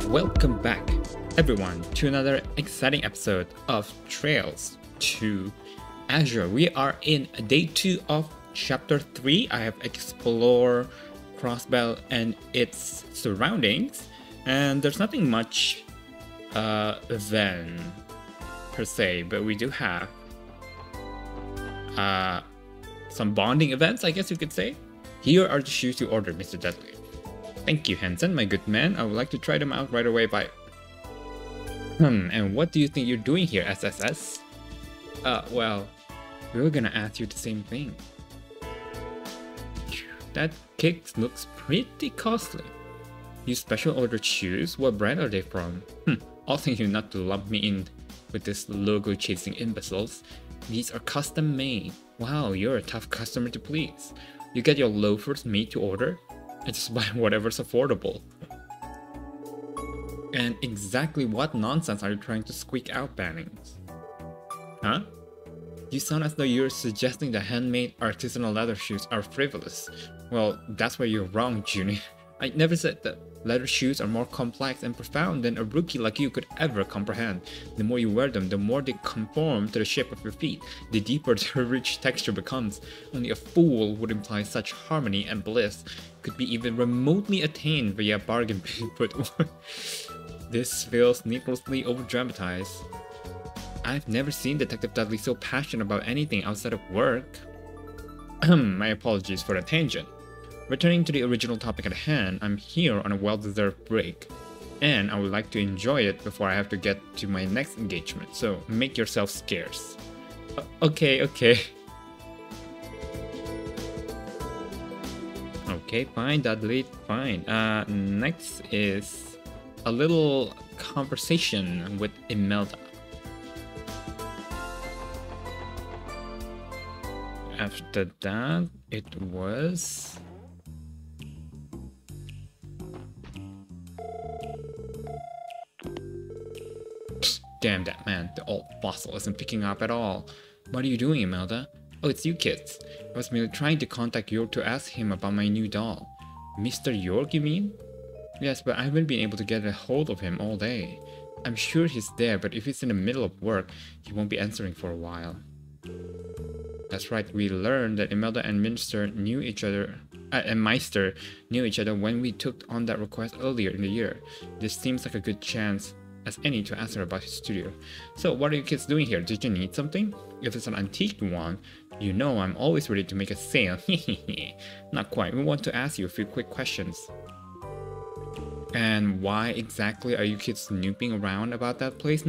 Welcome back, everyone, to another exciting episode of Trails to Azure. We are in day 2 of chapter 3. I have explored Crossbell and its surroundings, and there's nothing much then per se, but we do have some bonding events, I guess you could say. Here are the shoes you ordered, Mr. Dudley. Thank you, Henson, my good man. I would like to try them out right away by... and what do you think you're doing here, SSS? Well, we were gonna ask you the same thing. That cake looks pretty costly. You special ordered shoes? What brand are they from? I'll thank you not to lump me in with this logo chasing imbeciles. These are custom made. Wow, you're a tough customer to please. You get your loafers made to order? I just buy whatever's affordable. And exactly what nonsense are you trying to squeak out, Bannings? Huh? You sound as though you're suggesting that handmade artisanal leather shoes are frivolous. Well, that's where you're wrong, Junie. I never said that leather shoes are more complex and profound than a rookie like you could ever comprehend. The more you wear them, the more they conform to the shape of your feet, the deeper the rich texture becomes. Only a fool would imply such harmony and bliss could be even remotely attained via bargain bin footwear. This feels needlessly over-dramatized. I've never seen Detective Dudley so passionate about anything outside of work. My apologies for the tangent. Returning to the original topic at hand, I'm here on a well-deserved break, and I would like to enjoy it before I have to get to my next engagement, so make yourself scarce. Okay. Okay, fine, Dudley, fine. Next is a little conversation with Imelda. After that, it was... Damn that man, the old fossil isn't picking up at all. What are you doing, Imelda? Oh, it's you kids. I was merely trying to contact York to ask him about my new doll. Mr. York, you mean? Yes, but I haven't been able to get a hold of him all day. I'm sure he's there, but if he's in the middle of work, he won't be answering for a while. That's right, we learned that Imelda and Meister knew each other when we took on that request earlier in the year. This seems like a good chance as any to ask her about his studio. So what are you kids doing here? Did you need something? If it's an antique one, you know I'm always ready to make a sale. Not quite. We want to ask you a few quick questions. And why exactly are you kids snooping around about that place?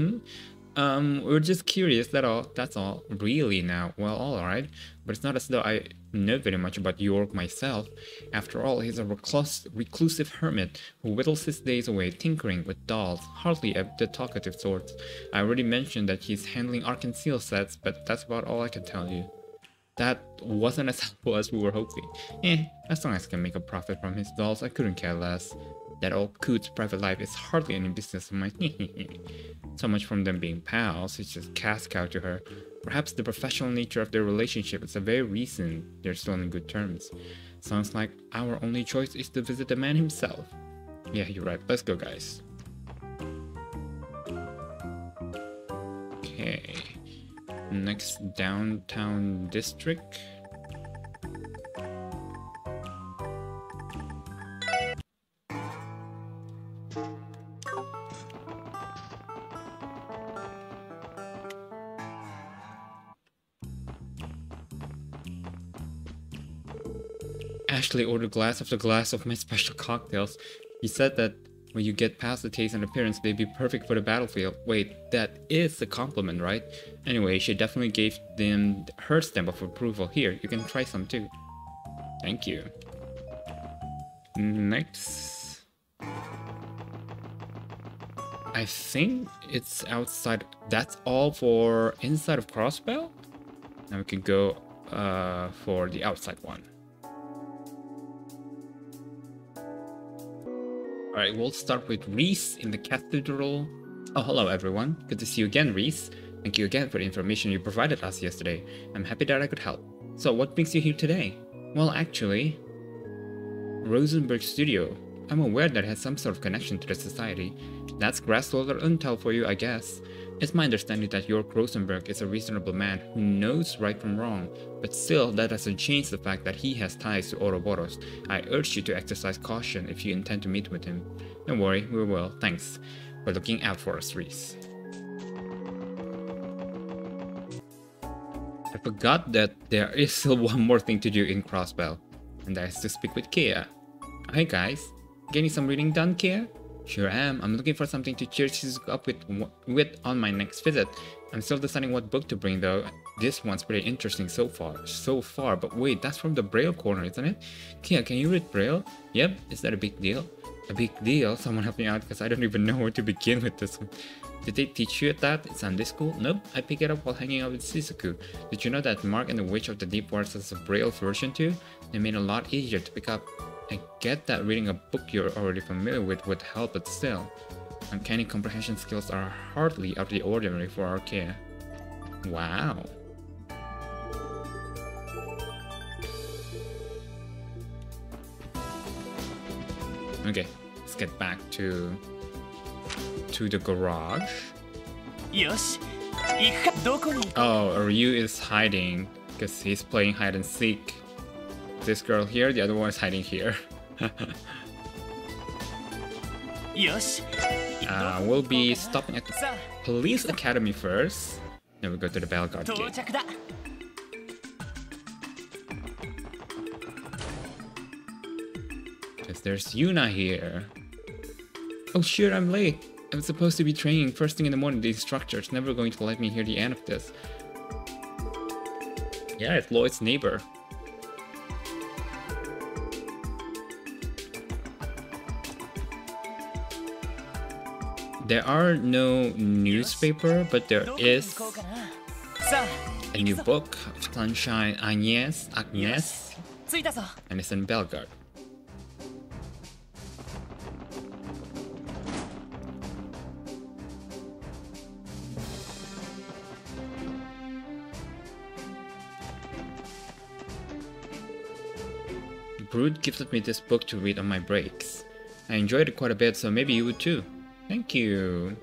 We're just curious, that's all. Really now? Well, alright. But it's not as though I know very much about York myself. After all, he's a reclusive hermit who whittles his days away tinkering with dolls, hardly the talkative sort. I already mentioned that he's handling Arkansas sets, but that's about all I can tell you. That wasn't as helpful as we were hoping. As long as I can make a profit from his dolls, I couldn't care less. That old coot's private life is hardly any business of mine. So much from them being pals, it's just cash cow to her. Perhaps the professional nature of their relationship is the very reason they're still in good terms. Sounds like our only choice is to visit the man himself. Yeah, you're right. Let's go, guys. Okay. Next, downtown district. Ashley ordered glass after glass of my special cocktails. He said that when you get past the taste and appearance, they'd be perfect for the battlefield. Wait, that is a compliment, right? Anyway, she definitely gave them her stamp of approval. Here, you can try some too. Thank you. Next. I think it's outside. That's all for inside of Crossbell? Now we can go for the outside one. Alright, we'll start with Reese in the cathedral. Oh, hello everyone. Good to see you again, Reese. Thank you again for the information you provided us yesterday. I'm happy that I could help. So what brings you here today? Well, actually, Rosenberg Studio. I'm aware that it has some sort of connection to the society. That's grassroots intel for you, I guess. It's my understanding that York Rosenberg is a reasonable man who knows right from wrong, but still, that doesn't change the fact that he has ties to Ouroboros. I urge you to exercise caution if you intend to meet with him. Don't worry, we will. Thanks for looking out for us, Reese. I forgot that there is still one more thing to do in Crossbell, and that is to speak with Kea. Hey guys, getting some reading done, Kea? Sure am. I'm looking for something to cheer Shizuku up with on my next visit. I'm still deciding what book to bring though. This one's pretty interesting so far, but wait, that's from the Braille corner, isn't it? Kea, can you read Braille? Yep, is that a big deal? A big deal? Someone help me out because I don't even know where to begin with this one. Did they teach you that at Sunday school? Nope, I picked it up while hanging out with Shizuku. Did you know that Mark and the Witch of the Deep Waters has a Braille version too? They made it a lot easier to pick up. I get that reading a book you're already familiar with would help, but still. Uncanny comprehension skills are hardly out of the ordinary for our Kea. Wow. Okay, let's get back to the garage. Oh, Ryu is hiding because he's playing hide and seek. This girl here, the other one is hiding here. We'll be stopping at the police academy first. Then we go to the Belguard gate. Because there's Yuna here. Oh shit, I'm late. I'm supposed to be training first thing in the morning. The instructor's never going to let me hear the end of this. Yeah, it's Lloyd's neighbor. There are no newspaper, but there is a new book of Sunshine Agnes, and it's in Belguard. Brood gifted me this book to read on my breaks. I enjoyed it quite a bit, so maybe you would too. Thank you.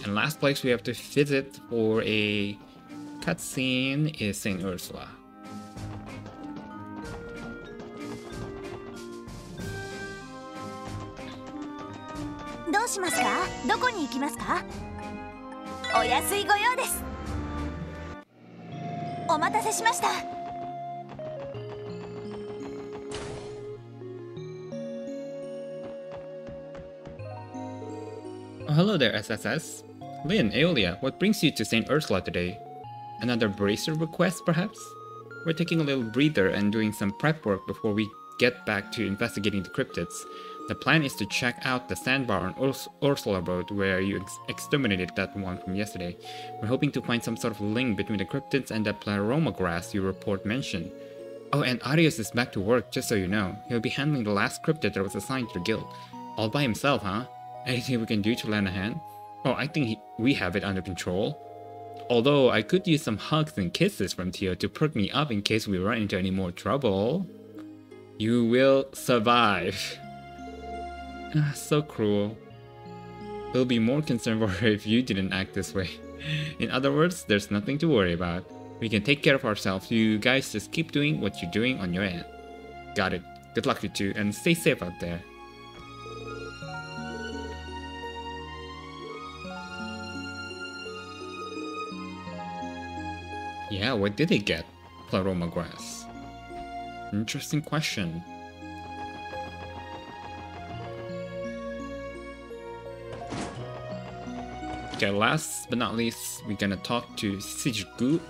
And last place we have to visit for a cutscene is St. Ursula. Oh, hello there, SSS. Lynn, Aeolia, what brings you to St. Ursula today? Another bracer request, perhaps? We're taking a little breather and doing some prep work before we get back to investigating the cryptids. The plan is to check out the sandbar on Ursula Road where you exterminated that one from yesterday. We're hoping to find some sort of link between the cryptids and the pleroma grass your report mentioned. Oh, and Arius is back to work, just so you know. He'll be handling the last cryptid that was assigned to the guild. All by himself, huh? Anything we can do to lend a hand? Oh, I think we have it under control. Although, I could use some hugs and kisses from Tio to perk me up in case we run into any more trouble. You will survive. So cruel. We'll be more concerned for her if you didn't act this way. In other words, there's nothing to worry about. We can take care of ourselves. You guys just keep doing what you're doing on your end. Got it. Good luck you two, and stay safe out there. Yeah, what did they get? Pleroma grass. Interesting question. Okay, last but not least, we're gonna talk to Shizuku.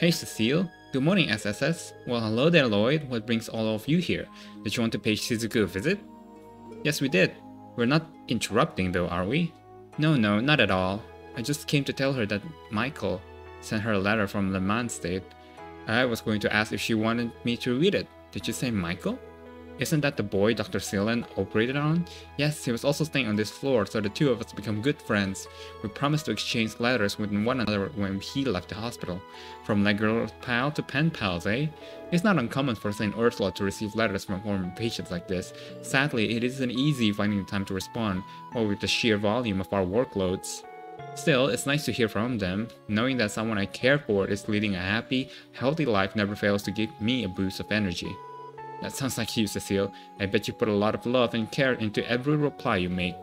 Hey Cecile, good morning SSS. Well, hello there Lloyd, what brings all of you here? Did you want to pay Shizuku a visit? Yes, we did. We're not interrupting though, are we? No, not at all. I just came to tell her that Michael sent her a letter from Le Mans State. I was going to ask if she wanted me to read it. Did you say Michael? Isn't that the boy Dr. Seelan operated on? Yes, he was also staying on this floor, so the two of us become good friends. We promised to exchange letters with one another when he left the hospital. From regular pal to pen pals, eh? It's not uncommon for St. Ursula to receive letters from former patients like this. Sadly, it isn't easy finding the time to respond, or with the sheer volume of our workloads. Still, it's nice to hear from them. Knowing that someone I care for is leading a happy, healthy life never fails to give me a boost of energy. That sounds like you, Cecile. I bet you put a lot of love and care into every reply you make.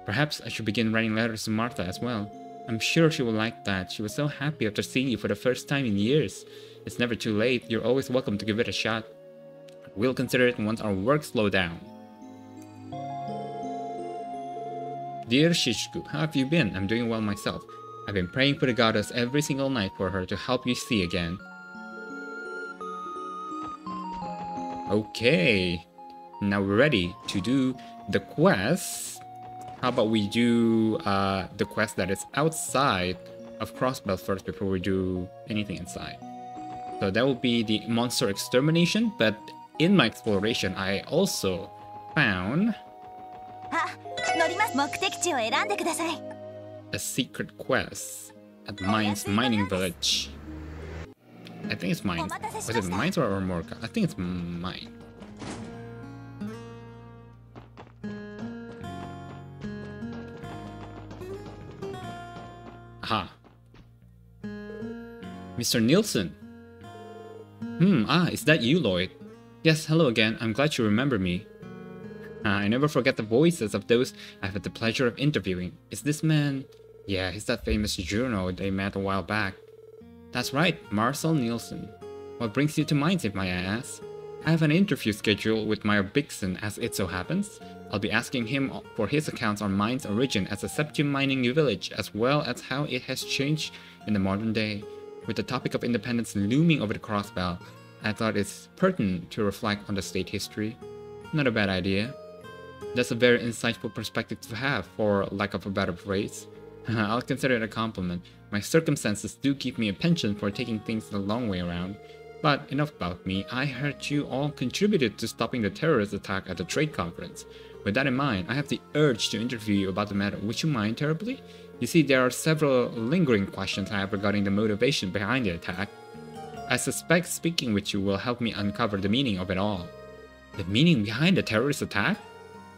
Perhaps I should begin writing letters to Martha as well. I'm sure she will like that. She was so happy after seeing you for the first time in years. It's never too late. You're always welcome to give it a shot. We'll consider it once our work slows down. Dear Shishku, how have you been? I'm doing well myself. I've been praying for the goddess every single night for her to help you see again. Okay, now we're ready to do the quest. How about we do the quest that is outside of Crossbell first before we do anything inside. So that will be the monster extermination, but in my exploration I also found a secret quest at Mine's mining village. I think it's Mines. Was it Mines or Morka? I think it's Mine. Aha. Mr. Nielsen. Is that you, Lloyd? Yes, hello again. I'm glad you remember me. I never forget the voices of those I've had the pleasure of interviewing. Is this man? Yeah, he's that famous journal they met a while back. That's right, Marcel Nielsen. What brings you to Mines, if I ask? I have an interview scheduled with Meyer Bigson, as it so happens. I'll be asking him for his accounts on Mines' origin as a septium mining village, as well as how it has changed in the modern day. With the topic of independence looming over the Crossbell, I thought it's pertinent to reflect on the state history. Not a bad idea. That's a very insightful perspective to have, for lack of a better phrase. I'll consider it a compliment. My circumstances do give me a penchant for taking things the long way around. But enough about me. I heard you all contributed to stopping the terrorist attack at the trade conference. With that in mind, I have the urge to interview you about the matter. Would you mind terribly? You see, there are several lingering questions I have regarding the motivation behind the attack. I suspect speaking with you will help me uncover the meaning of it all. The meaning behind the terrorist attack?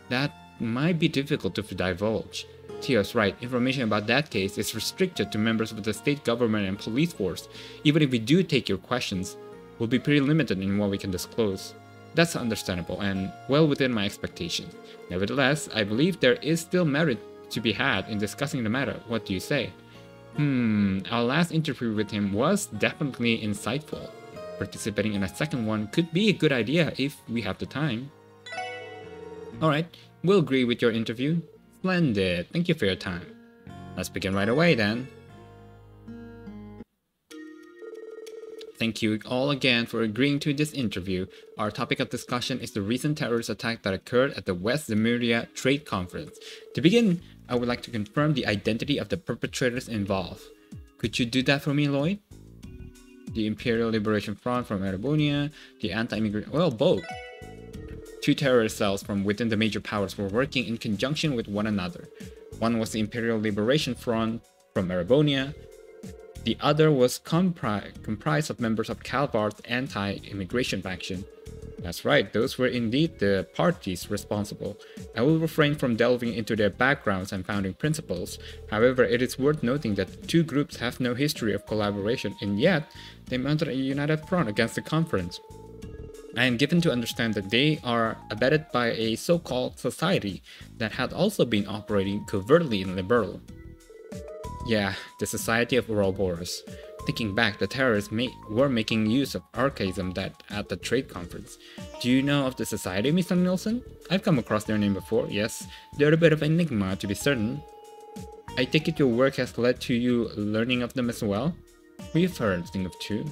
That might be difficult to divulge. Tio's right, information about that case is restricted to members of the state government and police force. Even if we do take your questions, we'll be pretty limited in what we can disclose. That's understandable and well within my expectations. Nevertheless, I believe there is still merit to be had in discussing the matter. What do you say? Our last interview with him was definitely insightful. Participating in a second one could be a good idea if we have the time. Alright, we'll agree with your interview. Splendid, thank you for your time. Let's begin right away then. Thank you all again for agreeing to this interview. Our topic of discussion is the recent terrorist attack that occurred at the West Zemuria Trade Conference. To begin, I would like to confirm the identity of the perpetrators involved. Could you do that for me, Lloyd? The Imperial Liberation Front from Erebonia, the anti-immigrant... well, both. Two terrorist cells from within the major powers were working in conjunction with one another. One was the Imperial Liberation Front from Erebonia. The other was comprised of members of Calvar's anti-immigration faction. That's right, those were indeed the parties responsible. I will refrain from delving into their backgrounds and founding principles. However, it is worth noting that the two groups have no history of collaboration, and yet they mounted a united front against the conference. I am given to understand that they are abetted by a so-called society that had also been operating covertly in Liberal. Yeah, the Society of Ouroboros. Thinking back, the terrorists were making use of archaism at the trade conference. Do you know of the society, Mr. Nielsen? I've come across their name before, yes. They're a bit of an enigma, to be certain. I take it your work has led to you learning of them as well? We've heard a thing of two.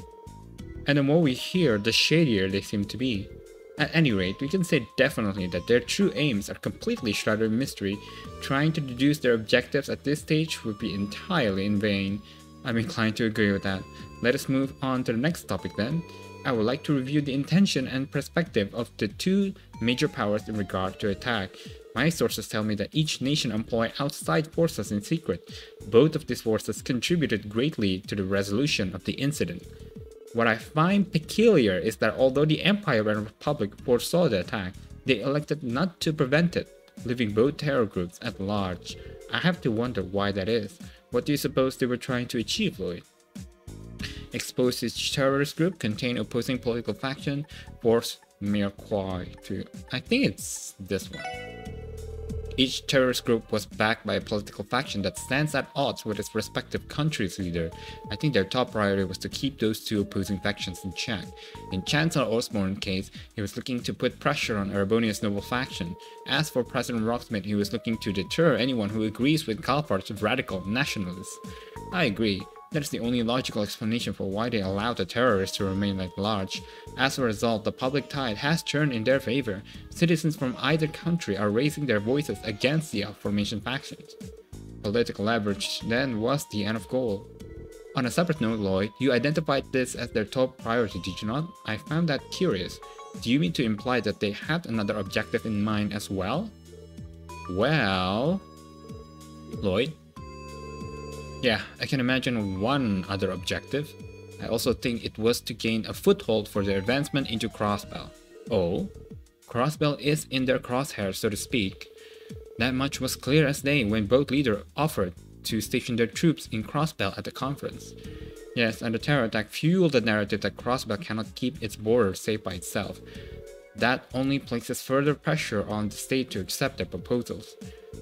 And the more we hear, the shadier they seem to be. At any rate, we can say definitely that their true aims are completely shrouded in mystery. Trying to deduce their objectives at this stage would be entirely in vain. I'm inclined to agree with that. Let us move on to the next topic then. I would like to review the intention and perspective of the two major powers in regard to attack. My sources tell me that each nation employ outside forces in secret. Both of these forces contributed greatly to the resolution of the incident. What I find peculiar is that although the Empire and Republic foresaw the attack, they elected not to prevent it, leaving both terror groups at large. I have to wonder why that is. What do you suppose they were trying to achieve, Lloyd? Expose each terrorist group, contain opposing political faction, force Mirequois to... I think it's this one. Each terrorist group was backed by a political faction that stands at odds with its respective country's leader. I think their top priority was to keep those two opposing factions in check. In Chancellor Osborne's case, he was looking to put pressure on Erebonia's noble faction. As for President Rocksmith, he was looking to deter anyone who agrees with Calpart's radical nationalists. I agree. That is the only logical explanation for why they allowed the terrorists to remain at large. As a result, the public tide has turned in their favor. Citizens from either country are raising their voices against the aforementioned factions. Political leverage then was the end of goal. On a separate note, Lloyd, you identified this as their top priority, did you not? I found that curious. Do you mean to imply that they had another objective in mind as well? Well... Lloyd? Yeah, I can imagine one other objective. I also think it was to gain a foothold for their advancement into Crossbell. Oh? Crossbell is in their crosshairs, so to speak. That much was clear as day when both leaders offered to station their troops in Crossbell at the conference. Yes, and the terror attack fueled the narrative that Crossbell cannot keep its borders safe by itself. That only places further pressure on the state to accept their proposals.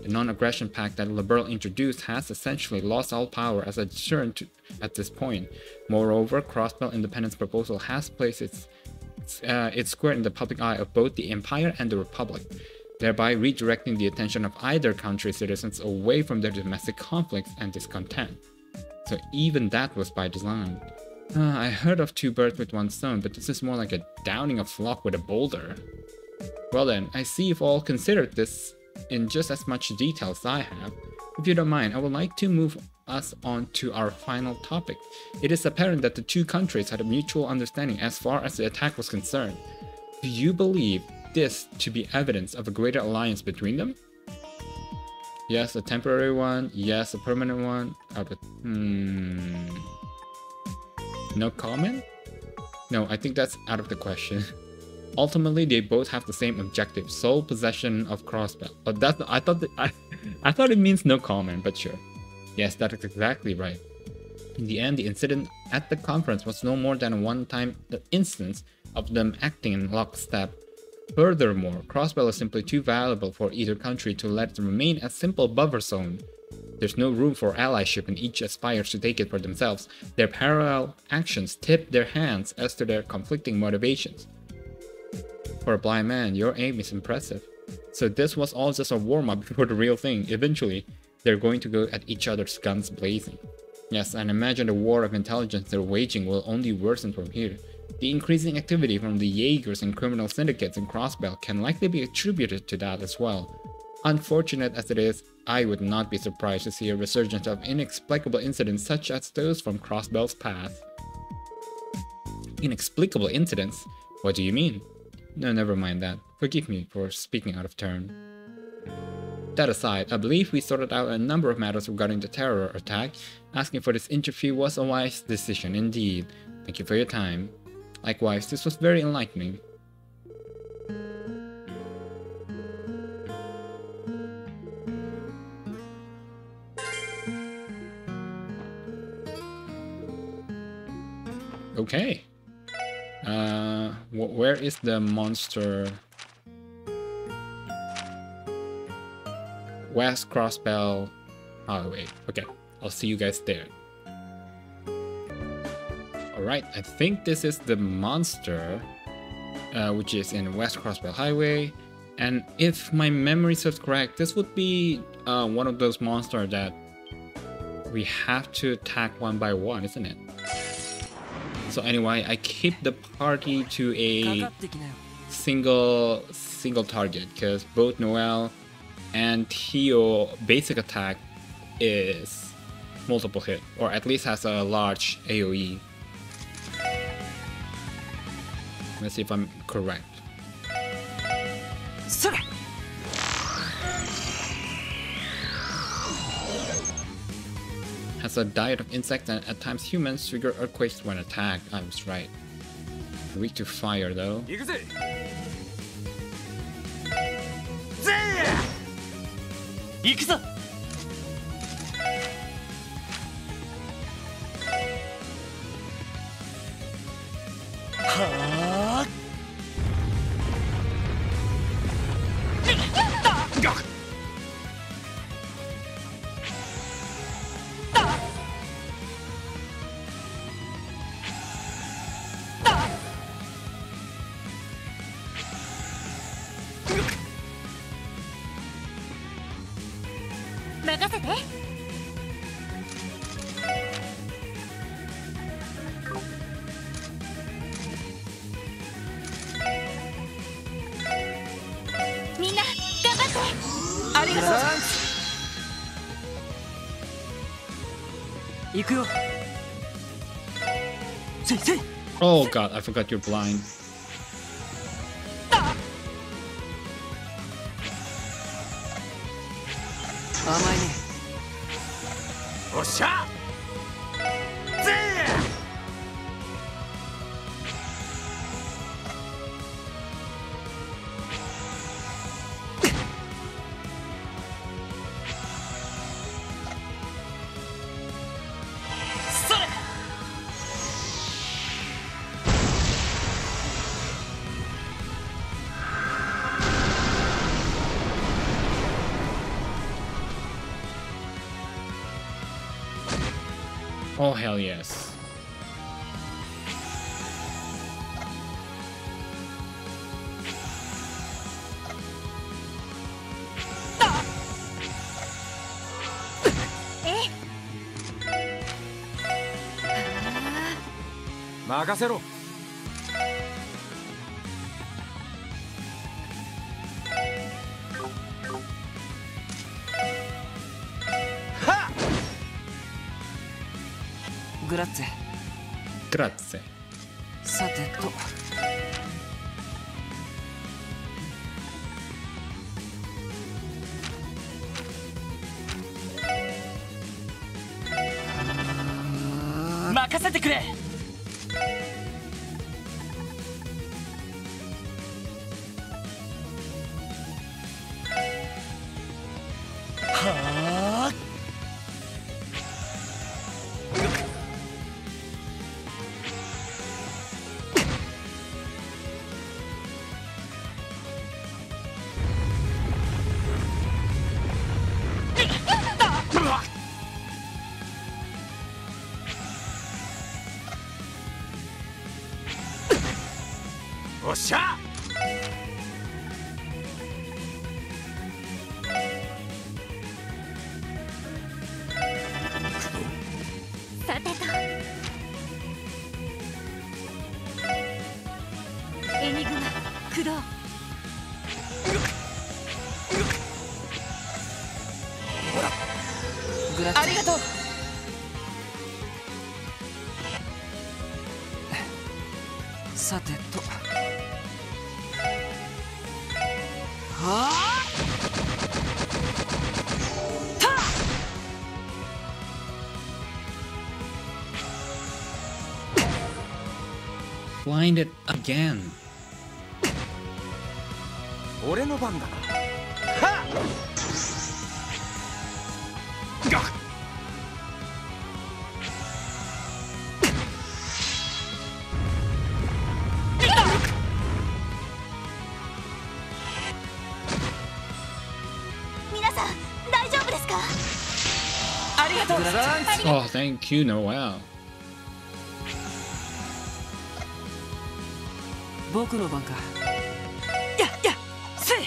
The non-aggression pact that Liberal introduced has essentially lost all power as a deterrent at this point. Moreover, Crossbell Independence proposal has placed its square in the public eye of both the Empire and the Republic, thereby redirecting the attention of either country's citizens away from their domestic conflicts and discontent. So even that was by design. I heard of two birds with one stone, but this is more like a downing a flock with a boulder. Well then, I see you've all considered this in just as much detail as I have. If you don't mind, I would like to move us on to our final topic. It is apparent that the two countries had a mutual understanding as far as the attack was concerned. Do you believe this to be evidence of a greater alliance between them? Yes, a temporary one. Yes, a permanent one. No comment? No, I think that's out of the question. Ultimately, they both have the same objective: sole possession of Crossbell. But that's I thought it means no comment, but sure. Yes, that is exactly right. In the end, the incident at the conference was no more than a one-time instance of them acting in lockstep. Furthermore, Crossbell is simply too valuable for either country to let it remain a simple buffer zone. There's no room for allyship and each aspires to take it for themselves. Their parallel actions tip their hands as to their conflicting motivations. For a blind man, your aim is impressive. So this was all just a warm-up before the real thing. Eventually, they're going to go at each other's guns blazing. Yes, and imagine the war of intelligence they're waging will only worsen from here. The increasing activity from the Jaegers and criminal syndicates in Crossbell can likely be attributed to that as well. Unfortunate as it is, I would not be surprised to see a resurgence of inexplicable incidents such as those from Crossbell's past. Inexplicable incidents? What do you mean? No, never mind that. Forgive me for speaking out of turn. That aside, I believe we sorted out a number of matters regarding the terror attack. Asking for this interview was a wise decision indeed. Thank you for your time. Likewise, this was very enlightening. Okay. Where is the monster? West Crossbell Highway. Okay, I'll see you guys there. Alright, I think this is the monster, which is in West Crossbell Highway. And if my memory serves correct, this would be one of those monsters that we have to attack one by one, isn't it? So anyway, I keep the party to a single target because both Noel and Tio basic attack is multiple hit, or at least has a large AoE. Let's see if I'm correct. Has a diet of insects and at times humans, trigger earthquakes when attacked. I was right. Weak to fire though. Oh god, I forgot you're blind. Oh hell yes. Grazie. さてと。任せてくれ。はあ。おっしゃ。さてと。エニグマ駆動。ほら。ありがとう。さてと。はあ。Blinded again. 俺の番だな。はっ。皆さん大丈夫ですか？ありがとう。Oh, thank you, Noel. 僕の番か。やっやっせい。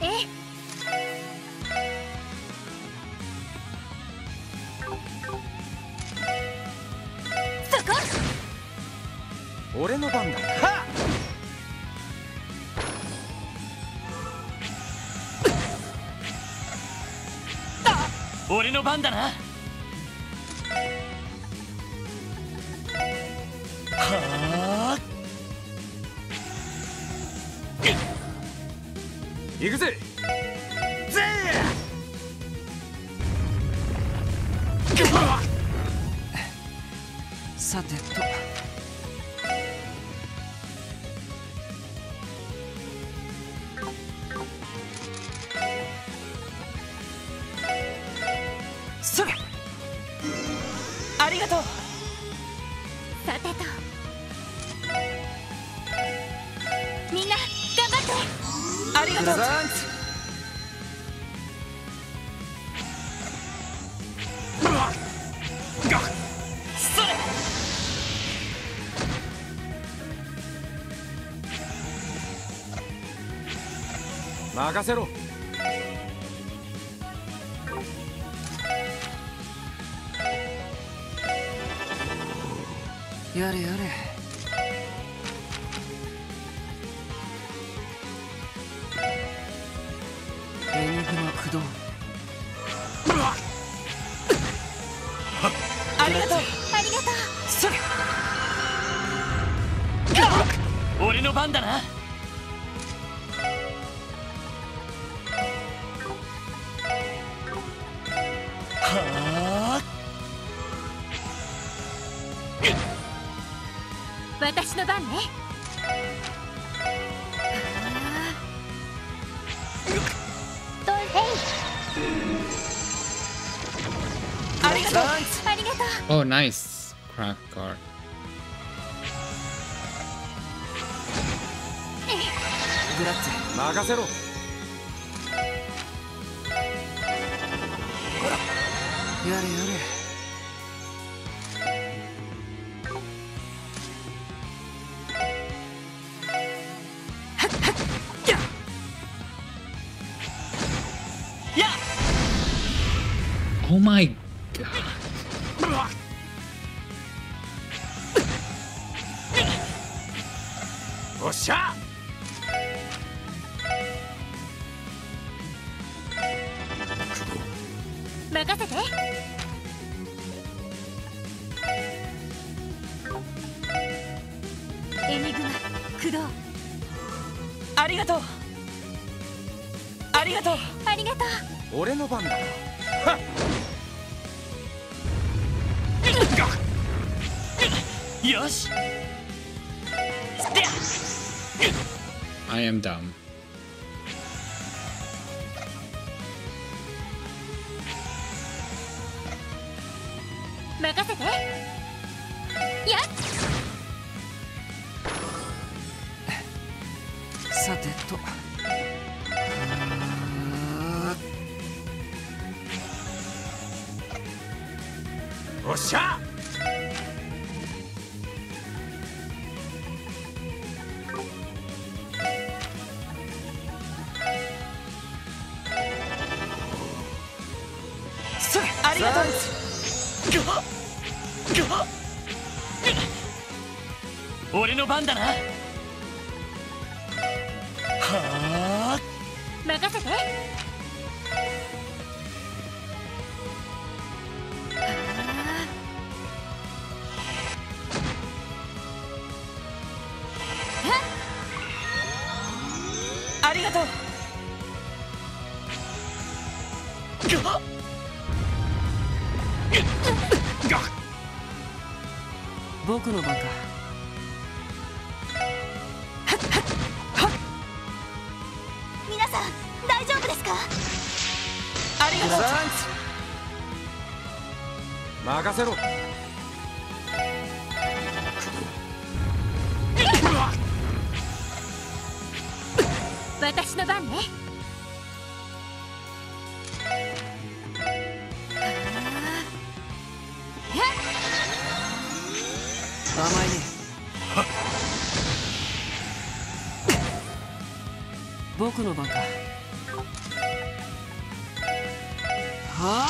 え？そこ。俺の番だ。はっ。俺の番だな。はあ、行くぜ。さてと。それ。ありがとう。さてと、みんな頑張って。ありがとう。それ。任せろ。やれやれ。エニグマ駆動。ありがとう。ありがとう。それ。俺の番だな。はあ。私の番ね。ドンヘイ。ありがとう。ありがとう。 Oh, nice. Crack card. グラッツェ。任せろ。ほら。やれやれ。Oh my god. おっしゃ。任せて。エニグマ駆動。ありがとう。ありがとう。ありがとう。俺の番だ。よし。 I am dumb. 任せて。やっ。さてと。おっしゃ。ありがとう。俺の番だな。はあ。任せて。ありがとう。僕の番か。皆さん大丈夫ですか？ありがとう。任せろ。私の番ね。甘いね。僕の番か。はあ。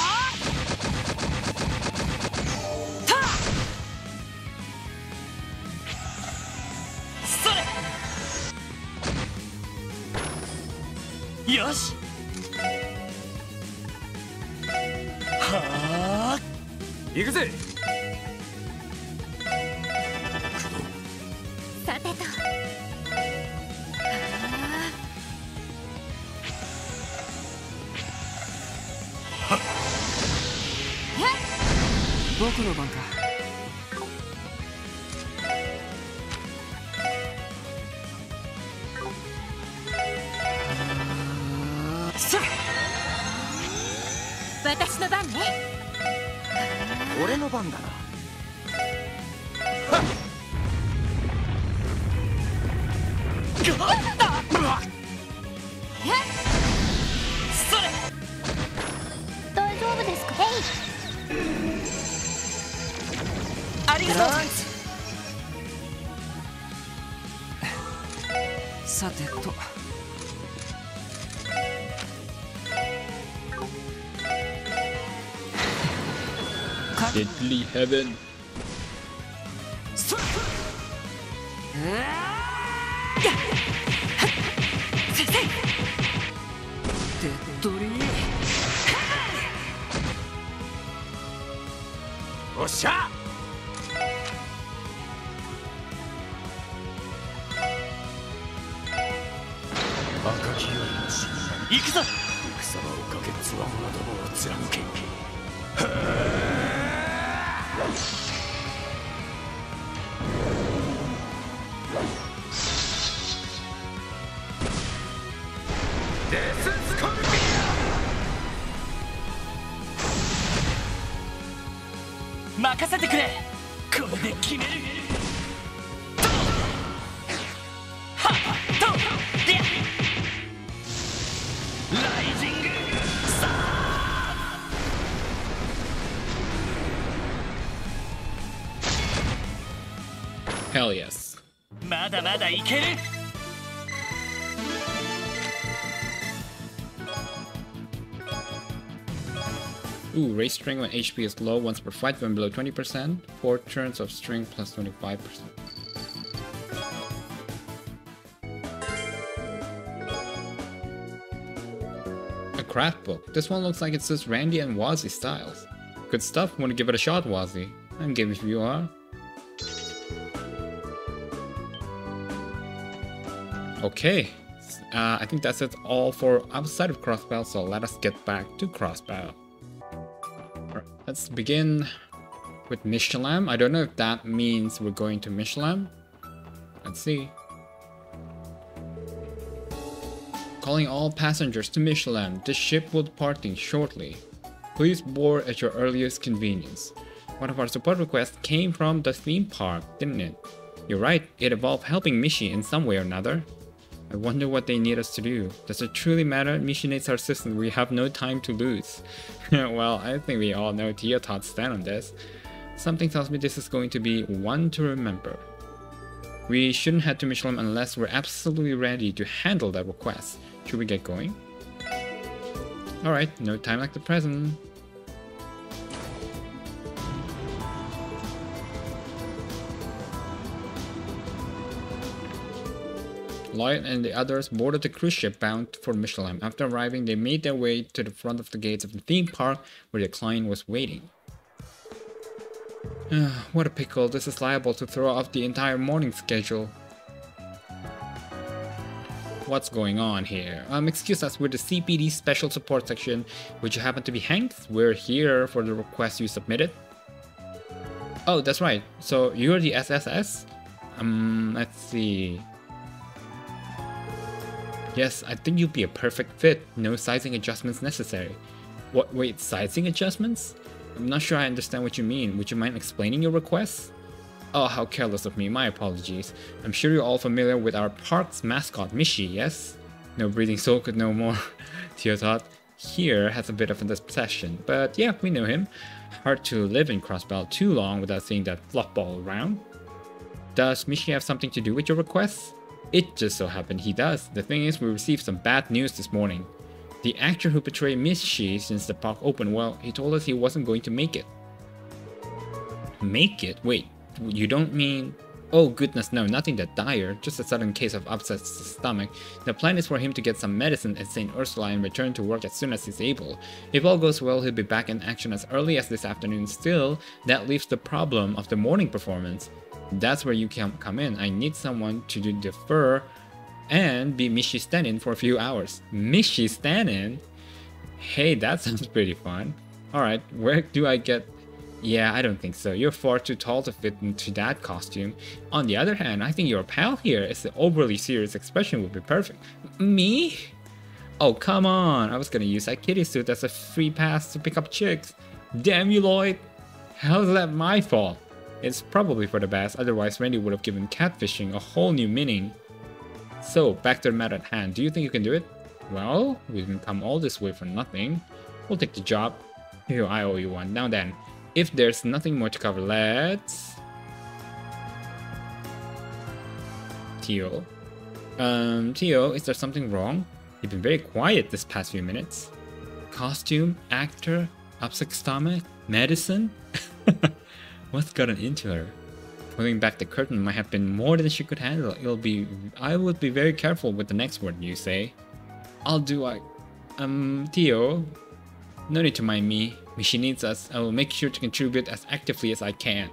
た。それ。よし。はあ。行くぜ。僕の番か。私の番ね。俺の番だな。それ。大丈夫ですか？ありがとう。さてと。Deadly Heaven. デッドリー。おっしゃ。赤きよりも死に行くぞ。戦場をかけつわもなどもを貫け。デススコルピオ。任せてくれ。これで決める。はっとリアライジングサー。 Hell yes. まだまだいける。Ooh, raise strength when HP is low once per fight when below 20%. 4 turns of strength plus 25%. A craft book. This one looks like it says Randy and Wazy styles. Good stuff. Want to give it a shot, Wazy? I'm game if you are. Okay. I think that's it all for outside of Crossbell, so let us get back to Crossbell. Alright, let's begin with Mishelam. I don't know if that means we're going to Mishelam. Let's see. Calling all passengers to Mishelam. This ship will departing shortly. Please board at your earliest convenience. One of our support requests came from the theme park, didn't it? You're right, it involved helping Mishy in some way or another. I wonder what they need us to do. Does it truly matter? Mishy needs our assistance. We have no time to lose. Well, I think we all know Teotot's stand on this. Something tells me this is going to be one to remember. We shouldn't head to Mishelam unless we're absolutely ready to handle that request. Should we get going? Alright, no time like the present. Lloyd and the others boarded the cruise ship bound for Mishelam. After arriving, they made their way to the front of the gates of the theme park where the client was waiting. What a pickle. This is liable to throw off the entire morning schedule. What's going on here? Excuse us, we're the CPD Special Support Section. Would you happen to be Hank? We're here for the request you submitted. Oh, that's right. So you're the SSS? Let's see. Yes, I think you'd be a perfect fit. No sizing adjustments necessary. What? Wait, sizing adjustments? I'm not sure I understand what you mean. Would you mind explaining your request? Oh, how careless of me. My apologies. I'm sure you're all familiar with our park's mascot, Mishy, yes? No breathing soul could know more. Teotot here has a bit of an obsession, but yeah, we know him. Hard to live in Crossbell too long without seeing that fluff ball around. Does Mishy have something to do with your request? It just so happened he does. The thing is, we received some bad news this morning. The actor who portrayed Mishy since the park opened, well, he told us he wasn't going to make it. Make it? Wait, you don't mean... Oh goodness, no, nothing that dire, just a sudden case of upset stomach. The plan is for him to get some medicine at St. Ursula and return to work as soon as he's able. If all goes well, he'll be back in action as early as this afternoon. Still, that leaves the problem of the morning performance. That's where you can come in. I need someone to defer and be Mishy stand-in for a few hours. Mishy stand-in? Hey, that sounds pretty fun. Alright, where do I get Yeah, I don't think so. You're far too tall to fit into that costume. On the other hand, I think your pal here is the overly serious expression would be perfect. Me? Oh, come on. I was gonna use that kitty suit as a free pass to pick up chicks. Damn you, Lloyd. How's that my fault? It's probably for the best, otherwise Randy would have given catfishing a whole new meaning. So, back to the matter at hand. Do you think you can do it? Well, we didn't come all this way for nothing. We'll take the job. Here, I owe you one. Now then, if there's nothing more to cover, let's... Tio. Tio, is there something wrong? You've been very quiet this past few minutes. Costume, actor, upset stomach, medicine? What's gotten into her? Pulling back the curtain might have been more than she could handle. I would be very careful with the next word you say. Tio. No need to mind me. Mishy needs us. I will make sure to contribute as actively as I can.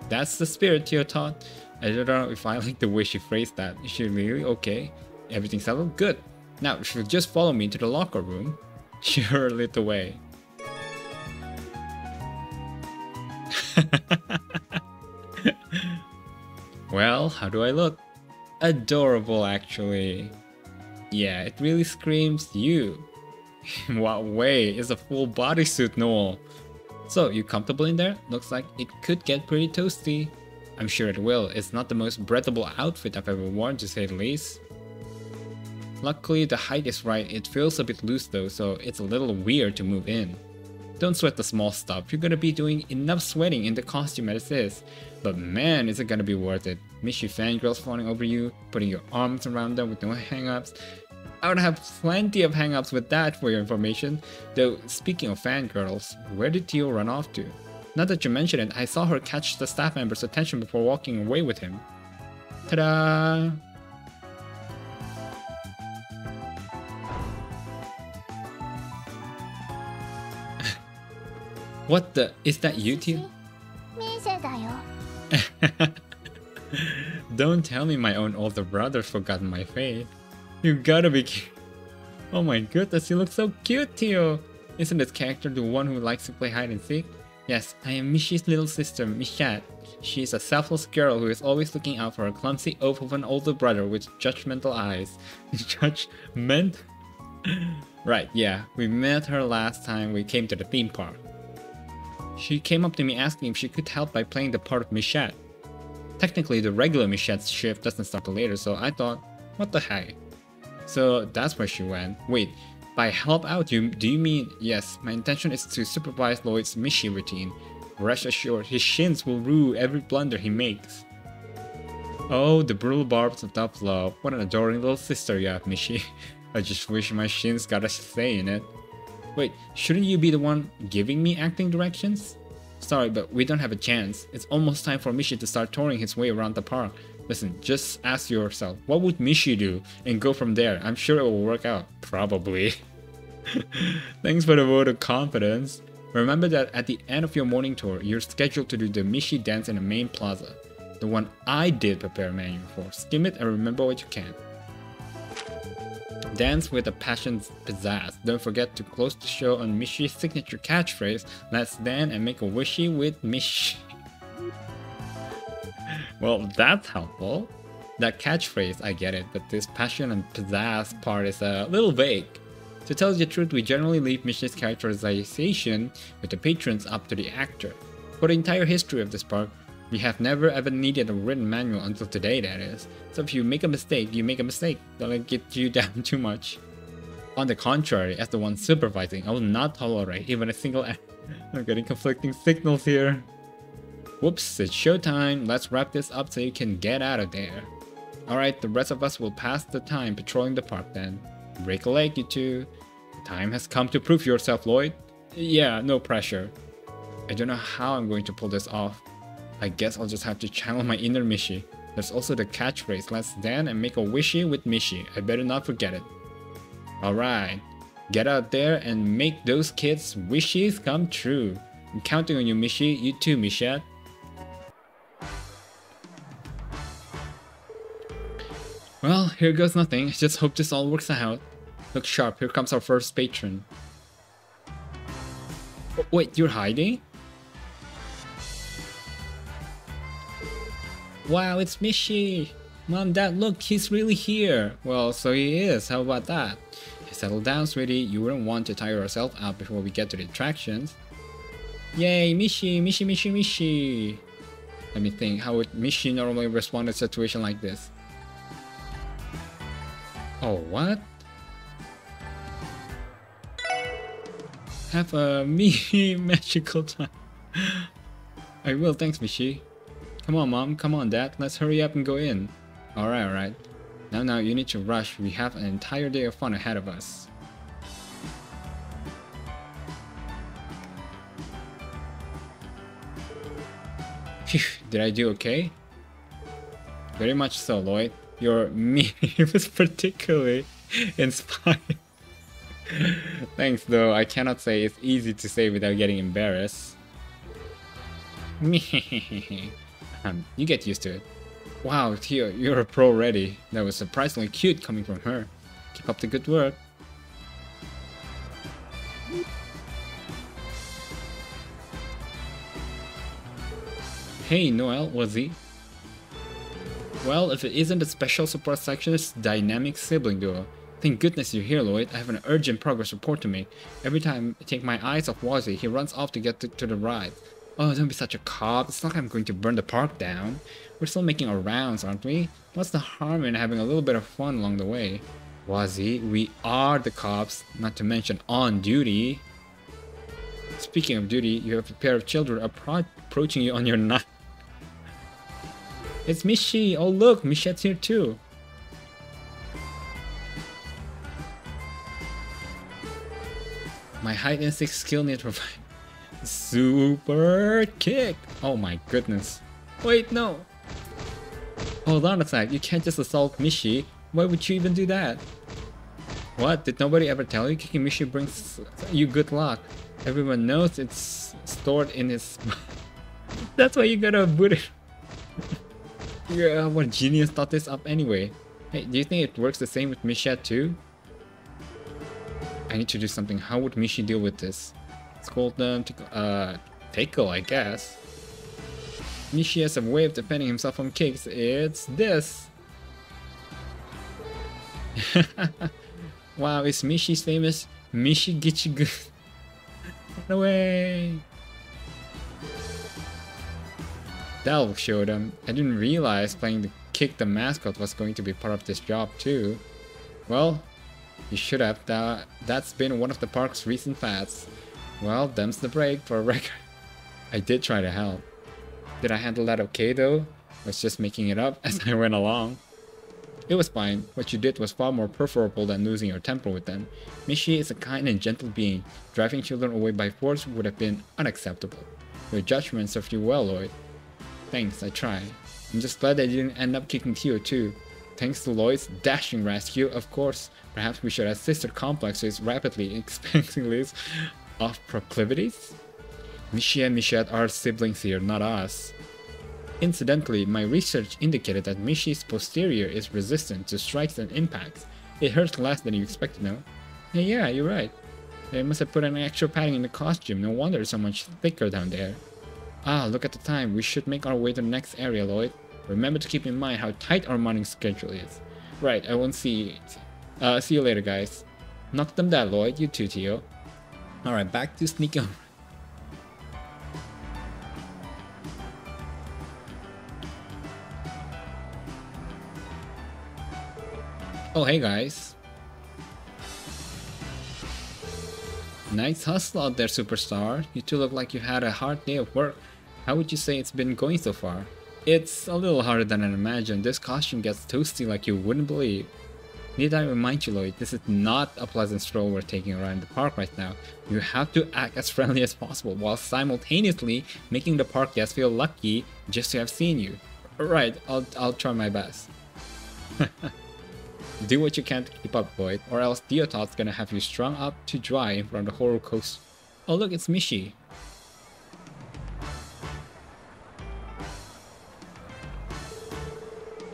That's the spirit Tio taught. I don't know if I like the way she phrased that. Is she really okay? Everything settled? Good. Now, she'll just follow me to the locker room. She hurried away. Well, how do I look? Adorable, actually. Yeah, it really screams you. In what way? It's a full bodysuit, Noel. So, you comfortable in there? Looks like it could get pretty toasty. I'm sure it will. It's not the most breathable outfit I've ever worn, to say the least. Luckily, the height is right. It feels a bit loose though, so it's a little weird to move in. Don't sweat the small stuff. You're gonna be doing enough sweating in the costume as it is. But man, is it gonna be worth it. Mishy fangirls fawning over you, putting your arms around them with no hang-ups. I would have plenty of hang-ups with that for your information. Though, speaking of fangirls, where did Tio run off to? Now that you mention it, I saw her catch the staff member's attention before walking away with him. Ta-da! What the? Is that you, Tio? Don't tell me my own older brother forgot my fate. You gotta be cute. Oh my goodness, you look so cute, Tio! Isn't this character the one who likes to play hide and seek? Yes, I am Mishy's little sister, Mishat. She is a selfless girl who is always looking out for a clumsy oaf of an older brother with judgmental eyes. Judgment? Right, yeah, we met her last time we came to the theme park. She came up to me asking if she could help by playing the part of Mishat. Technically, the regular Mishat's shift doesn't start till later, so I thought, what the heck? So that's where she went. Wait, by help out, do you mean... Yes, my intention is to supervise Lloyd's Mishy routine. Rest assured, his shins will rue every blunder he makes. Oh, the brutal barbs of tough love. What an adoring little sister you have, Mishy. I just wish my shins got a say in it. Wait, shouldn't you be the one giving me acting directions? Sorry, but we don't have a chance. It's almost time for Mishy to start touring his way around the park. Listen, just ask yourself, what would Mishy do? And go from there. I'm sure it will work out. Probably. Thanks for the vote of confidence. Remember that at the end of your morning tour, you're scheduled to do the Mishy dance in the main plaza. The one I did prepare a manual for. Skim it and remember what you can. Dance with a passion's pizzazz. Don't forget to close the show on Mishy's signature catchphrase, let's dance and make a wishy with Mishy. Well, that's helpful. That catchphrase, I get it, but this passion and pizzazz part is a little vague. To tell you the truth, we generally leave Mishy's characterization with the patrons up to the actor. For the entire history of this park, we have never ever needed a written manual until today, that is. So if you make a mistake, you make a mistake. Don't let it get you down too much. On the contrary, as the one supervising, I will not tolerate even a single act. I'm getting conflicting signals here. Whoops, it's showtime. Let's wrap this up so you can get out of there. Alright, the rest of us will pass the time patrolling the park then. Break a leg, you two. The time has come to prove yourself, Lloyd. Yeah, no pressure. I don't know how I'm going to pull this off. I guess I'll just have to channel my inner Mishy. There's also the catchphrase, let's dance and make a wishy with Mishy. I better not forget it. Alright, get out there and make those kids' wishes come true. I'm counting on you, Mishy. You too, Mishat. Well, here goes nothing. Just hope this all works out. Look sharp, here comes our first patron. Oh, wait, you're hiding? Wow, it's Mishy! Mom, Dad, look, he's really here! Well, so he is, how about that? Settle down, sweetie, you wouldn't want to tire yourself out before we get to the attractions. Yay, Mishy, Mishy, Mishy, Mishy! Let me think, how would Mishy normally respond to a situation like this? Oh, what? Have a magical time. I will, thanks, Mishy. Come on, Mom, come on, Dad, let's hurry up and go in. Alright, alright. Now, you need to rush. We have an entire day of fun ahead of us. Phew, did I do okay? Very much so, Lloyd. Your meme was particularly inspiring. Thanks, though. I cannot say it's easy to say without getting embarrassed. You get used to it. Wow, Theo, you're a pro already. That was surprisingly cute coming from her. Keep up the good work. Hey, Noel, Wazy. Well, if it isn't a special support section, it's dynamic sibling duo. Thank goodness you're here, Lloyd. I have an urgent progress report to make. Every time I take my eyes off Wazy, he runs off to get to the ride. Oh, don't be such a cop. It's not like I'm going to burn the park down. We're still making our rounds, aren't we? What's the harm in having a little bit of fun along the way? Wazy, we are the cops, not to mention on duty. Speaking of duty, you have a pair of children approaching you on your knife. It's Mishy! Oh look, Michette's here too. My hide and seek skill need to provide super kick! Oh my goodness. Wait, no! Hold on a sec, you can't just assault Mishy. Why would you even do that? What? Did nobody ever tell you kicking Mishy brings you good luck? Everyone knows it's stored in his... That's why you gotta boot it. Yeah, what genius thought this up anyway? Hey, do you think it works the same with Michette too? I need to do something. How would Mishy deal with this? Scold them to tackle, I guess. Mishy has a way of defending himself from kicks. It's this. Wow, it's Mishy's famous Mishy Gitchy Good. No way. That'll show them. I didn't realize playing the Kick the Mascot was going to be part of this job too. Well, you should have. That's been one of the park's recent fads. Well, them's the break for a record. I did try to help. Did I handle that okay though? I was just making it up as I went along. It was fine. What you did was far more preferable than losing your temper with them. Mishy is a kind and gentle being. Driving children away by force would have been unacceptable. Your judgment served you well, Lloyd. Thanks, I tried. I'm just glad I didn't end up kicking Theo too. Thanks to Lloyd's dashing rescue, of course. Perhaps we should assist her complex to its rapidly expanding list of proclivities? Mishy and Michette are siblings here, not us. Incidentally, my research indicated that Mishy's posterior is resistant to strikes and impacts. It hurts less than you expected, no? Yeah, you're right. They must have put an extra padding in the costume, no wonder it's so much thicker down there. Ah, look at the time, we should make our way to the next area, Lloyd. Remember to keep in mind how tight our morning schedule is. Right, I won't see you later, guys. Knock them down, Lloyd, you too, Theo. Alright, back to sneaking. Oh, hey guys. Nice hustle out there, superstar. You two look like you had a hard day of work. How would you say it's been going so far? It's a little harder than I imagined. This costume gets toasty like you wouldn't believe. Need I remind you, Lloyd, this is not a pleasant stroll we're taking around the park right now. You have to act as friendly as possible while simultaneously making the park guests feel lucky just to have seen you. Right, I'll try my best. Do what you can to keep up, Lloyd, or else Deotot's gonna have you strung up to dry in front of the horror coaster. Oh look, it's Mishy.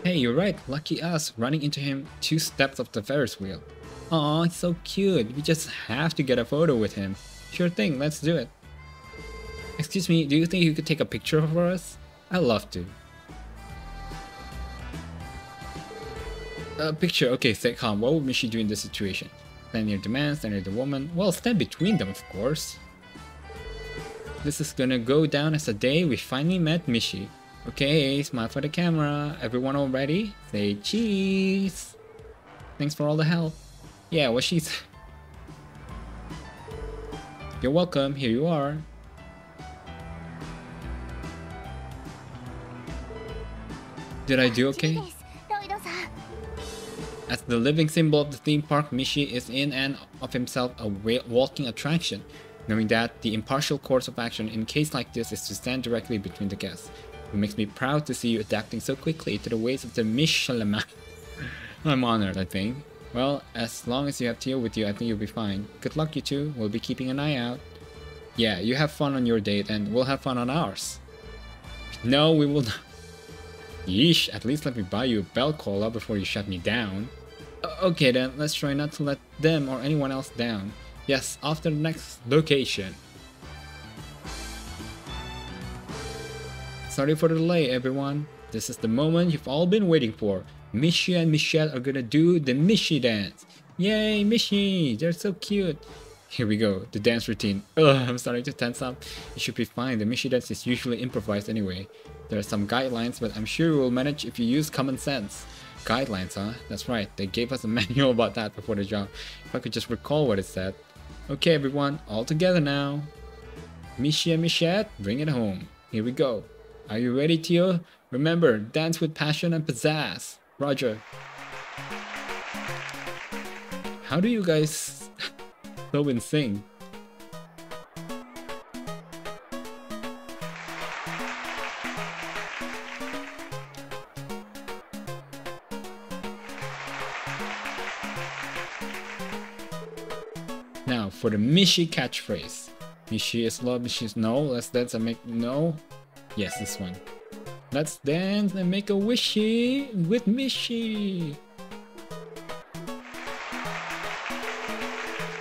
Hey, you're right, lucky us, running into him 2 steps off the Ferris wheel. Aw, it's so cute, we just have to get a photo with him. Sure thing, let's do it. Excuse me, do you think you could take a picture for us? I'd love to. Picture, okay, stay calm. What would Mishy do in this situation? Stand near the man, stand near the woman. Well, stand between them, of course. This is gonna go down as the day we finally met Mishy. Okay, smile for the camera. Everyone all ready? Say cheese. Thanks for all the help. Yeah, what she's... You're welcome, here you are. Did I do okay? As the living symbol of the theme park, Mishy is in and of himself a walking attraction. Knowing that the impartial course of action in a case like this is to stand directly between the guests. It makes me proud to see you adapting so quickly to the ways of the Mishelam. I'm honored, I think. Well, as long as you have Tio with you, I think you'll be fine. Good luck, you two. We'll be keeping an eye out. Yeah, you have fun on your date and we'll have fun on ours. No, we will not. Yeesh, at least let me buy you a bell cola before you shut me down. Okay then, let's try not to let them or anyone else down. Yes, off to the next location. Sorry for the delay, everyone. This is the moment you've all been waiting for. Mishy and Michelle are gonna do the Mishy dance. Yay, Mishy! They're so cute. Here we go, the dance routine. Ugh, I'm starting to tense up. It should be fine, the Mishy dance is usually improvised anyway. There are some guidelines, but I'm sure we'll manage if you use common sense. Guidelines, huh? That's right, they gave us a manual about that before the job. If I could just recall what it said. Okay everyone, all together now. Mishy and Michelle, bring it home. Here we go. Are you ready, Tio? Remember, dance with passion and pizzazz. Roger. How do you guys so in sync? Now for the Mishy catchphrase. Mishy is love, Mishy is no. Let's dance and make no. Yes, this one. Let's dance and make a wishy with Mishy.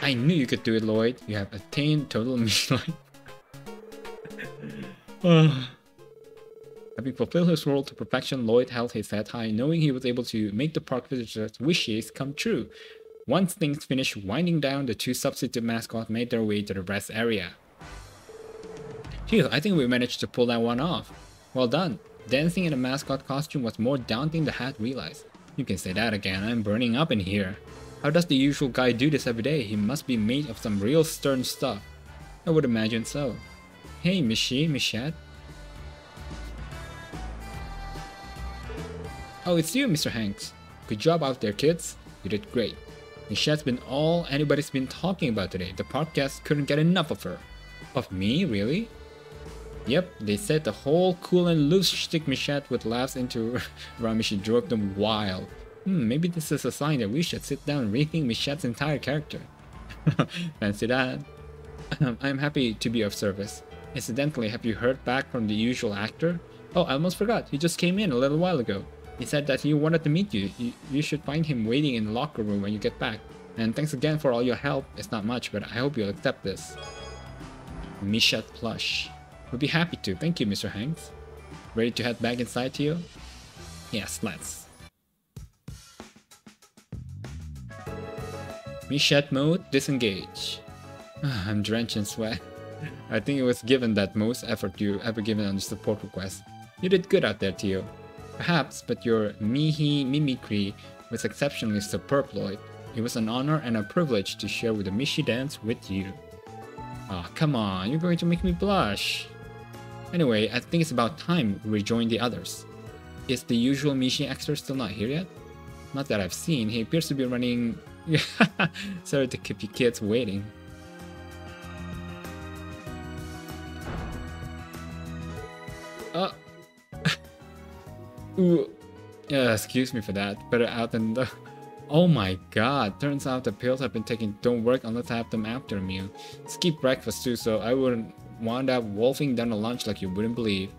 I knew you could do it, Lloyd. You have attained total Mishy life. Having fulfilled his role to perfection, Lloyd held his head high, knowing he was able to make the park visitors' wishes come true. Once things finished winding down, the two substitute mascots made their way to the rest area. Phew, I think we managed to pull that one off. Well done. Dancing in a mascot costume was more daunting than I had realized. You can say that again, I'm burning up in here. How does the usual guy do this every day? He must be made of some real stern stuff. I would imagine so. Hey, Mishy, Michette. Oh, it's you, Mr. Hanks. Good job out there, kids. You did great. Michette's been all anybody's been talking about today. The park guests couldn't get enough of her. Of me, really? Yep, they said the whole cool and loose shtick Michette would laughs into around Mishy drove them wild. Maybe this is a sign that we should sit down and rethink Michette's entire character. Fancy that. I'm happy to be of service. Incidentally, have you heard back from the usual actor? Oh, I almost forgot. He just came in a little while ago. He said that he wanted to meet you. You should find him waiting in the locker room when you get back. And thanks again for all your help. It's not much, but I hope you'll accept this. Michette plush. We'll be happy to. Thank you, Mr. Hanks. Ready to head back inside to you? Yes, let's. Michette mode, disengage. I'm drenched in sweat. I think it was given that most effort you ever given on the support request. You did good out there, Tio. Perhaps, but your mimicry was exceptionally superb, Lloyd. It was an honor and a privilege to share with the Mishy dance with you. Aw, come on, you're going to make me blush. Anyway, I think it's about time we rejoin the others. Is the usual Mishy actor still not here yet? Not that I've seen, he appears to be running... Sorry to keep you kids waiting. Ooh. Yeah, excuse me for that. Better out than the... Oh my god, turns out the pills I've been taking don't work unless I have them after a meal. Skip breakfast too, so I wouldn't wound up wolfing down a lunch like you wouldn't believe.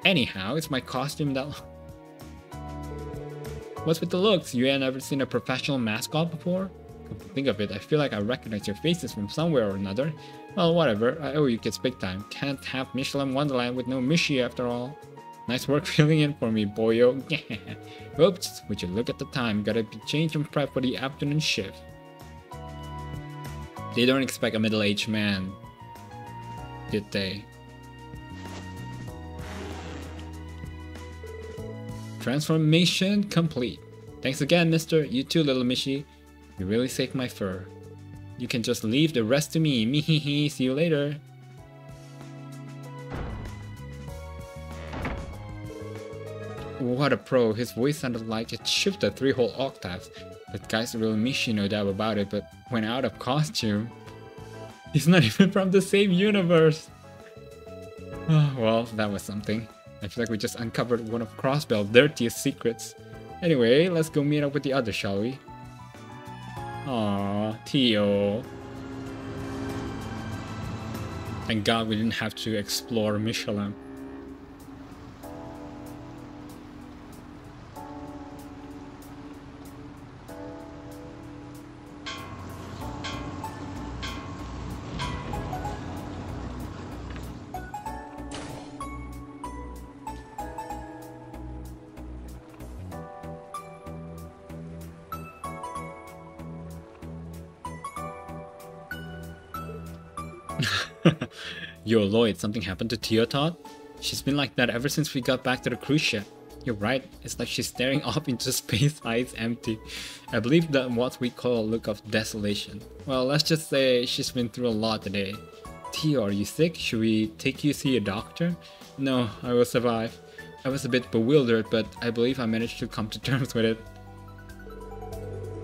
Anyhow, it's my costume that... What's with the looks? You ain't ever seen a professional mascot before? Come to think of it, I feel like I recognize your faces from somewhere or another. Well, whatever, I owe you kids big time. Can't have Mishelam Wonderland with no Mishy after all. Nice work filling in for me, boyo. Oops, would you look at the time? Gotta be changed and prep for the afternoon shift. They don't expect a middle-aged man, did they? Transformation complete. Thanks again, mister. You too, little Mishy. You really saved my fur. You can just leave the rest to me. Mehehe, see you later. What a pro. His voice sounded like it shifted 3 whole octaves. That guy's the real Mishy, no doubt about it, but when out of costume, he's not even from the same universe. Oh, well, that was something. I feel like we just uncovered one of Crossbell's dirtiest secrets. Anyway, let's go meet up with the others, shall we? Aww, Tio. Thank God we didn't have to explore Mishelam. Yo, Lloyd, something happened to Teotot? She's been like that ever since we got back to the cruise ship. You're right, it's like she's staring off into space, eyes empty. I believe that what we call a look of desolation. Well, let's just say she's been through a lot today. Teo, are you sick? Should we take you to see a doctor? No, I will survive. I was a bit bewildered, but I believe I managed to come to terms with it.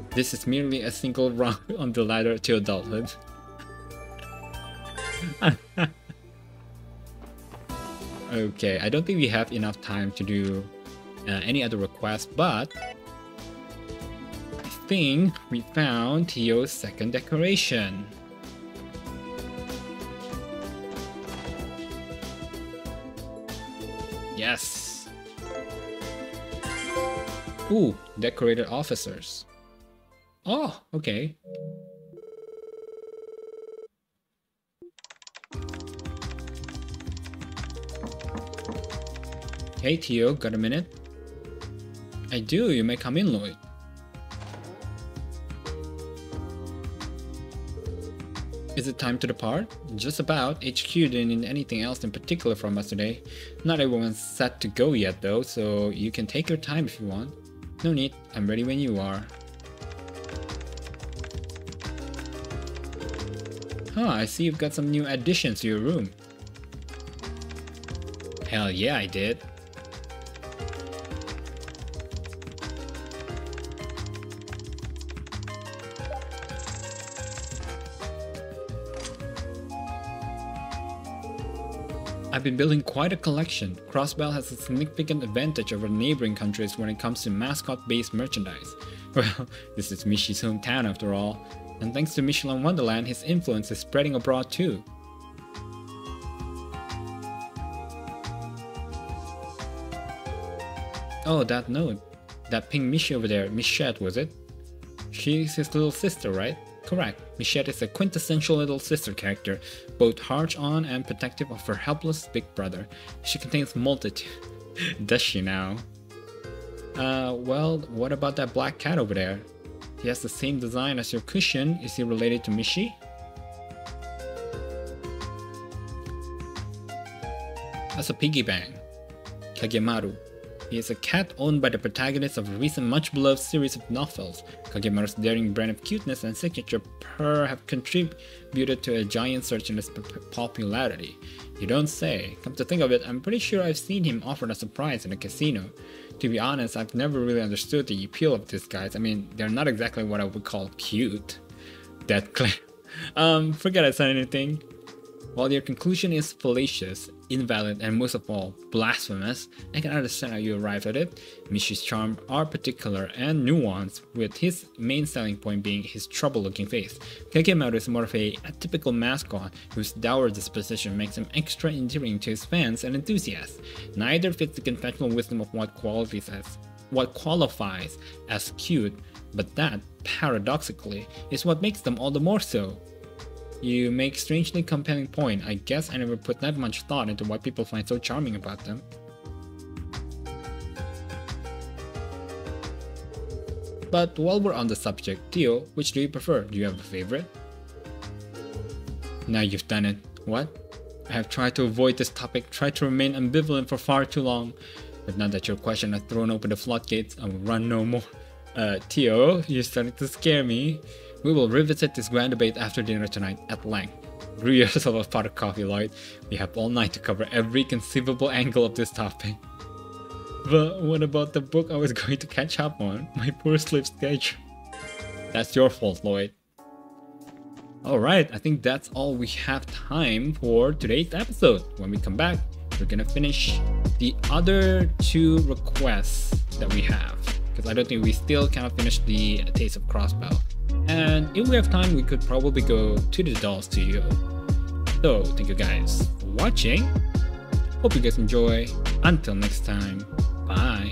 This is merely a single rung on the ladder to adulthood. Okay, I don't think we have enough time to do any other requests, but I think we found Teo's second decoration. Yes! Ooh, decorated officers. Oh, okay. Hey Teo, got a minute? I do, you may come in, Lloyd. Is it time to depart? Just about. HQ didn't need anything else in particular from us today. Not everyone's set to go yet though, so you can take your time if you want. No need, I'm ready when you are. Huh, I see you've got some new additions to your room. Hell yeah, I did. I've been building quite a collection. Crossbell has a significant advantage over neighboring countries when it comes to mascot-based merchandise. Well, this is Mishy's hometown after all, and thanks to Mishelam Wonderland, his influence is spreading abroad too. Oh, that note. That pink Mishy over there, Michette, was it? She's his little sister, right? Correct. Michette is a quintessential little sister character, both harsh-on and protective of her helpless big brother. She contains multitude. Does she now? Well, what about that black cat over there? He has the same design as your cushion. Is he related to Mishy? That's a piggy bank. Kagemaru. He is a cat owned by the protagonist of a recent much-beloved series of novels. Kagemaru's daring brand of cuteness and signature purr have contributed to a giant surge in his popularity. You don't say. Come to think of it, I'm pretty sure I've seen him offered as a prize in a casino. To be honest, I've never really understood the appeal of these guys. I mean, they're not exactly what I would call cute. That clear. Forget I said anything. While your conclusion is fallacious, invalid, and most of all, blasphemous, I can understand how you arrived at it. Mishy's charms are particular and nuanced, with his main selling point being his trouble-looking face. Kagemaru is more of a typical mascot whose dour disposition makes him extra endearing to his fans and enthusiasts. Neither fits the conventional wisdom of what qualifies as cute, but that, paradoxically, is what makes them all the more so. You make strangely compelling point. I guess I never put that much thought into what people find so charming about them. But while we're on the subject, Theo, which do you prefer? Do you have a favorite? Now you've done it. What? I have tried to avoid this topic, tried to remain ambivalent for far too long. But now that your question has thrown open the floodgates, I will run no more. Theo, you're starting to scare me. We will revisit this grand debate after dinner tonight at length. Brew yourself a pot of coffee, Lloyd. We have all night to cover every conceivable angle of this topic. But what about the book I was going to catch up on? My poor sleep schedule. That's your fault, Lloyd. Alright, I think that's all we have time for today's episode. When we come back, we're gonna finish the other 2 requests that we have. Because I don't think we still cannot finish the Taste of Crossbell. And if we have time, we could probably go to the Doll Studio. So, thank you guys for watching. Hope you guys enjoy. Until next time, bye.